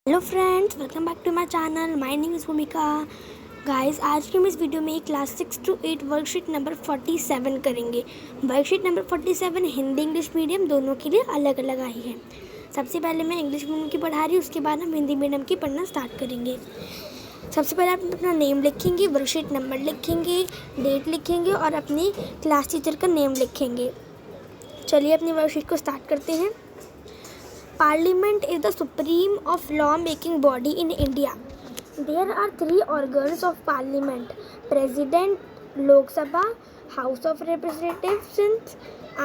Hello friends, welcome back to my channel. My name is Bhumika. Guys, आज की हम इस वीडियो में क्लास 6 to 8 वर्कशीट नंबर 47 करेंगे। Worksheet number 47 Hindi English medium दोनों के लिए अलग अलग आई है। सबसे पहले मैं इंग्लिश मीडियम की पढ़ा रही हूँ, उसके बाद हम हिंदी मीडियम की पढ़ना स्टार्ट करेंगे। सबसे पहले आप अपना नेम लिखेंगे, वर्कशीट नंबर लिखेंगे, डेट लिखेंगे और अपनी क्लास टीचर का नेम लिखेंगे। चलिए अपनी वर्कशीट को स्टार्ट करते हैं। Parliament is the supreme of law-making body in India. There are three organs of Parliament: President, Lok Sabha, House of Representatives,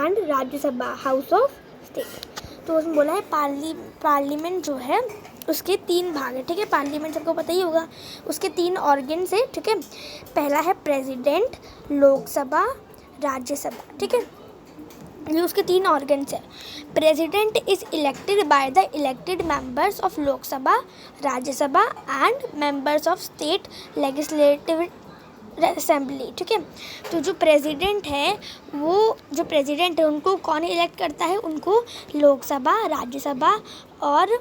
and Rajya Sabha, House of State. तो उसमें बोला है पार्लियामेंट जो है उसके तीन भाग है। ठीक है, पार्लियामेंट सबको पता ही होगा। उसके तीन ऑर्गन्स है। ठीक है, पहला है प्रेसिडेंट, लोकसभा, राज्यसभा। ठीक है, ये उसके तीन ऑर्गन्स है। President is elected by the elected members of Lok Sabha, Rajya Sabha and members of state legislative assembly. ठीक है, तो जो प्रेसिडेंट है उनको कौन इलेक्ट करता है? उनको लोकसभा, राज्यसभा और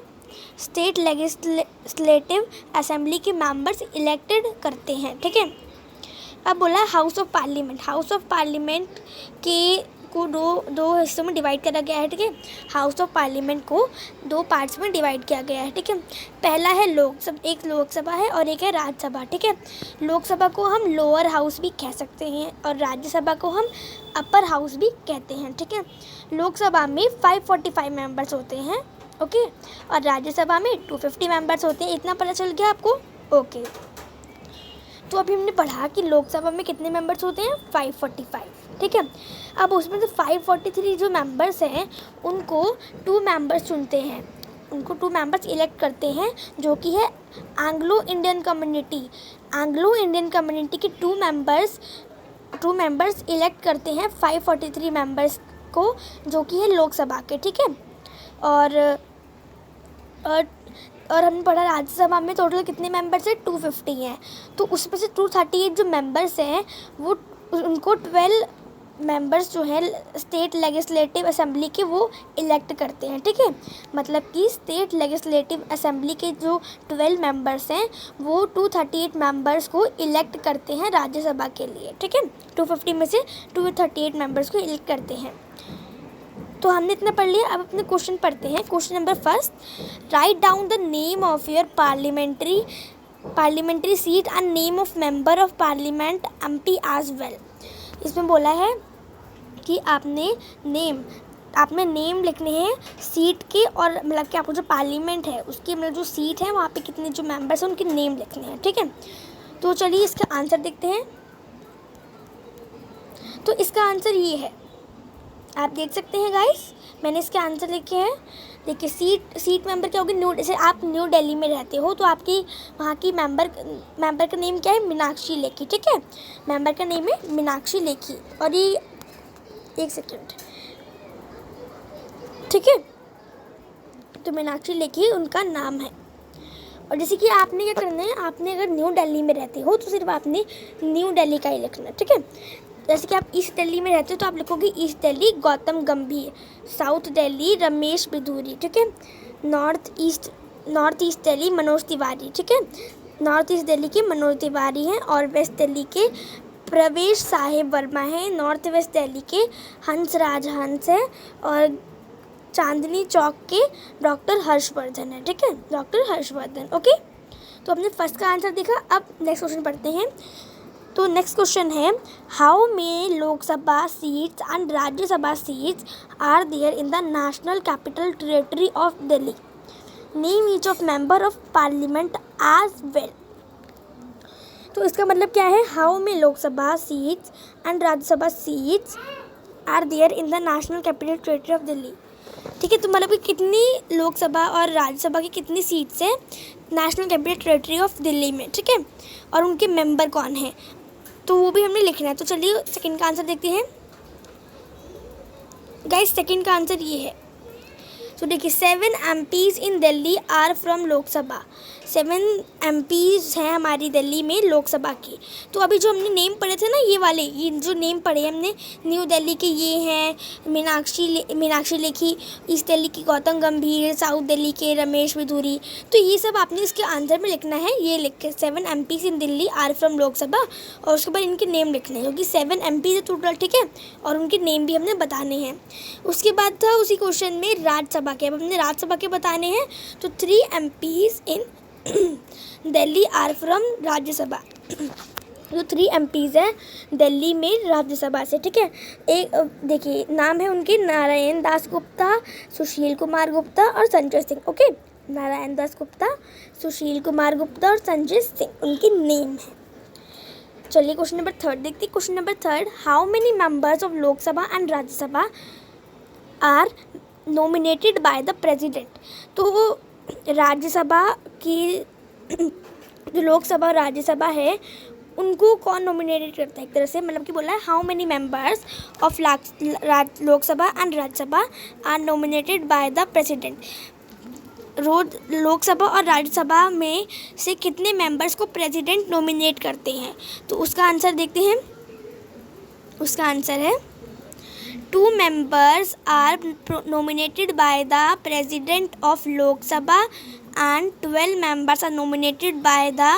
स्टेट लेजिस्लेटिव असेंबली के मेंबर्स इलेक्टेड करते हैं। ठीक है, अब बोला हाउस ऑफ पार्लियामेंट को दो हिस्सों में डिवाइड करा गया है। ठीक है, हाउस ऑफ पार्लियामेंट को दो पार्ट्स में डिवाइड किया गया है। ठीक है, पहला है एक लोकसभा है और एक है राज्यसभा। ठीक है, लोकसभा को हम लोअर हाउस भी कह सकते हैं और राज्यसभा को हम अपर हाउस भी कहते हैं। ठीक है, लोकसभा में 545 मेंबर्स होते हैं। ओके, और राज्यसभा में 250 मेंबर्स होते हैं। इतना पता चल गया आपको? ओके, तो अभी हमने पढ़ा कि लोकसभा में कितने मेंबर्स होते हैं? 545। ठीक है, अब उसमें से 543 जो मेंबर्स हैं उनको 2 मेंबर्स चुनते हैं, उनको 2 मेंबर्स इलेक्ट करते हैं, जो कि है एंग्लो इंडियन कम्युनिटी के 2 मेंबर्स इलेक्ट करते हैं 543 मेंबर्स को, जो कि है लोकसभा के। ठीक है, और हमने पढ़ा राज्यसभा में टोटल कितने मेंबर्स हैं? 250 हैं। तो उसमें से 238 जो मेंबर्स हैं वो उनको 12 मेंबर्स जो हैं स्टेट लेजिस्लेटिव असेंबली के वो इलेक्ट करते हैं। ठीक है, मतलब कि स्टेट लेजिस्लेटिव असेंबली के जो 12 मेंबर्स हैं वो 238 मेंबर्स को इलेक्ट करते हैं राज्यसभा के लिए। ठीक है, 250 में से 238 मेंबर्स को इलेक्ट करते हैं। तो हमने इतना पढ़ लिया। अब अपने क्वेश्चन पढ़ते हैं। Question number first, write down the name of your parliamentary seat and name of member of parliament MP as well. इसमें बोला है कि आपने नेम लिखने हैं सीट के, और मतलब कि आपको जो पार्लियामेंट है उसकी मतलब जो सीट है वहाँ पे कितने जो मेंबर्स हैं उनके नेम लिखने हैं। ठीक है, तो चलिए इसका आंसर देखते हैं। तो इसका आंसर ये है, आप देख सकते हैं गाइस, मैंने इसके आंसर लिखे हैं। देखिए, सीट मेंबर क्या होगी? जैसे आप न्यू दिल्ली में रहते हो तो आपकी वहाँ की मेंबर का नेम क्या है? मीनाक्षी लेखी। ठीक है, मेंबर का नेम है मीनाक्षी लेखी। और ये एक सेकेंड, ठीक है, तो मीनाक्षी लेखी उनका नाम है। और जैसे कि आपने क्या करना है, आपने अगर न्यू दिल्ली में रहते हो तो सिर्फ आपने न्यू दिल्ली का ही लिखना है। ठीक है, जैसे कि आप ईस्ट दिल्ली में रहते हो तो आप लिखोगे ईस्ट दिल्ली गौतम गंभीर, साउथ दिल्ली रमेश बिधूरी। ठीक है, नॉर्थ ईस्ट दिल्ली मनोज तिवारी। ठीक है, नॉर्थ ईस्ट दिल्ली के मनोज तिवारी हैं और वेस्ट दिल्ली के प्रवेश साहिब वर्मा हैं। नॉर्थ वेस्ट दिल्ली के हंसराज हंस है और चांदनी चौक के डॉक्टर हर्षवर्धन है। ठीक है, डॉक्टर हर्षवर्धन। ओके, तो हमने फर्स्ट का आंसर देखा। अब नेक्स्ट क्वेश्चन पढ़ते हैं। तो नेक्स्ट क्वेश्चन है, how many Lok Sabha seats and Rajya Sabha seats are there in the national capital territory of Delhi? Name each of member of parliament as well. तो इसका मतलब क्या है? How many Lok Sabha seats and Rajya Sabha seats are there in the national capital territory of Delhi. ठीक है, तो मतलब कि कितनी लोकसभा और राज्यसभा की कितनी सीट्स हैं national capital territory of Delhi में। ठीक है, और उनके मेंबर कौन हैं, तो वो भी हमने लिखना है। तो चलिए सेकंड का आंसर देखते हैं। गाइस, सेकंड का आंसर ये है। तो देखिए 7 MPs in Delhi are from Lok Sabha. 7 MPs हैं हमारी दिल्ली में लोकसभा की। तो अभी जो हमने नेम पढ़े थे ना, ये जो नेम पढ़े हमने न्यू दिल्ली के, ये हैं मीनाक्षी लेखी, ईस्ट दिल्ली की गौतम गंभीर, साउथ दिल्ली के रमेश बिधूरी। तो ये सब आपने इसके आंसर में लिखना है, ये लिख के 7 MPs in Delhi are from Lok Sabha, और उसके बाद इनके नेम लिखने हैं क्योंकि 7 MPs है टोटल, ठीक है, और उनके नेम भी हमने बताने हैं। उसके बाद था उसी क्वेश्चन में राज्यसभा के, अब हमने राज्यसभा के बताने हैं। तो 3 MPs in Delhi are from Rajya Sabha. जो 3 MPs हैं दिल्ली में राज्यसभा से, ठीक है। एक देखिए नाम है उनके नारायण दास गुप्ता, सुशील कुमार गुप्ता और संजय सिंह। ओके, नारायण दास गुप्ता, सुशील कुमार गुप्ता और संजय सिंह उनके नेम हैं। चलिए क्वेश्चन नंबर 3 देखते हैं। Question number 3, how many members of Lok Sabha and Rajya Sabha are nominated by the president. तो राज्यसभा की जो लोकसभा और राज्यसभा है उनको कौन नॉमिनेटेड करता है, एक तरह से मतलब कि बोला है how many members of Lok Sabha and Rajya Sabha are nominated by the president. Lok Sabha और राज्यसभा में से कितने मेंबर्स को प्रेसिडेंट नॉमिनेट करते हैं। तो उसका आंसर देखते हैं। उसका आंसर है 2 members are nominated by the president of Lok Sabha and 12 members are nominated by the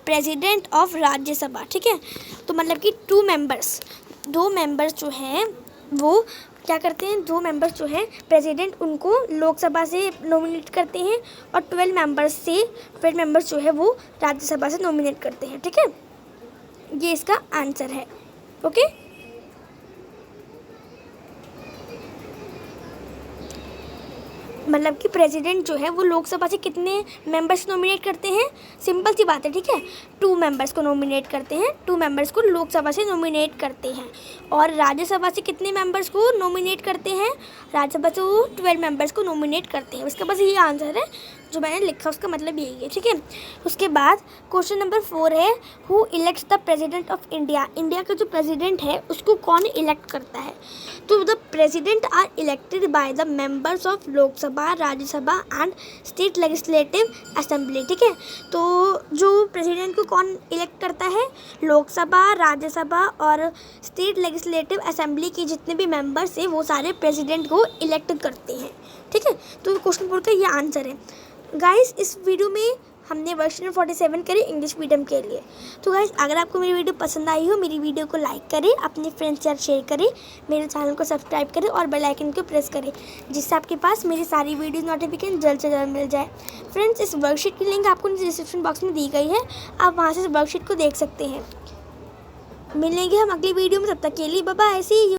president of राज्य सभा, ठीक है। तो मतलब कि 2 members जो हैं वो क्या करते हैं, 2 members जो हैं प्रेसिडेंट उनको लोकसभा से नॉमिनेट करते हैं और 12 members जो है वो राज्यसभा से नॉमिनेट करते हैं, ठीक है। ये इसका आंसर है। ओके, मतलब कि प्रेसिडेंट जो है वो लोकसभा से कितने मेंबर्स नॉमिनेट करते हैं, सिंपल सी बात है, ठीक है। 2 members को नॉमिनेट करते हैं, 2 members को लोकसभा से नॉमिनेट करते हैं। और राज्यसभा से कितने मेंबर्स को नॉमिनेट करते हैं, राज्यसभा से वो 12 members को नॉमिनेट करते हैं। उसका बस यही आंसर है जो मैंने लिखा, उसका मतलब यही है, ठीक है। उसके बाद क्वेश्चन नंबर 4 है, who elects the president of India. India का जो प्रेसिडेंट है उसको कौन इलेक्ट करता है। तो the president are elected by the members of Lok Sabha, Rajya Sabha and state legislative assembly, ठीक है। तो जो प्रेसिडेंट को कौन इलेक्ट करता है, लोकसभा, राज्यसभा और स्टेट लेजिस्लेटिव असेंबली के जितने भी मेंबर्स हैं वो सारे प्रेसिडेंट को इलेक्ट करते हैं, ठीक है। तो क्वेश्चन 4 का ये आंसर है। गाइस इस वीडियो में हमने वर्कशीट नंबर 47 करी इंग्लिश मीडियम के लिए। तो गाइस अगर आपको मेरी वीडियो पसंद आई हो, मेरी वीडियो को लाइक करें, अपने फ्रेंड्स के साथ शेयर करें, मेरे चैनल को सब्सक्राइब करें और बेल आइकन को प्रेस करें, जिससे आपके पास मेरी सारी वीडियोस नोटिफिकेशन जल्द से जल्द मिल जाए। फ्रेंड्स इस वर्कशीट की लिंक आपको डिस्क्रिप्शन बॉक्स में दी गई है, आप वहाँ से इस वर्कशीट को देख सकते हैं। मिलेंगे हम अगली वीडियो में, तब तक के लिए बाय बाय, सी यू।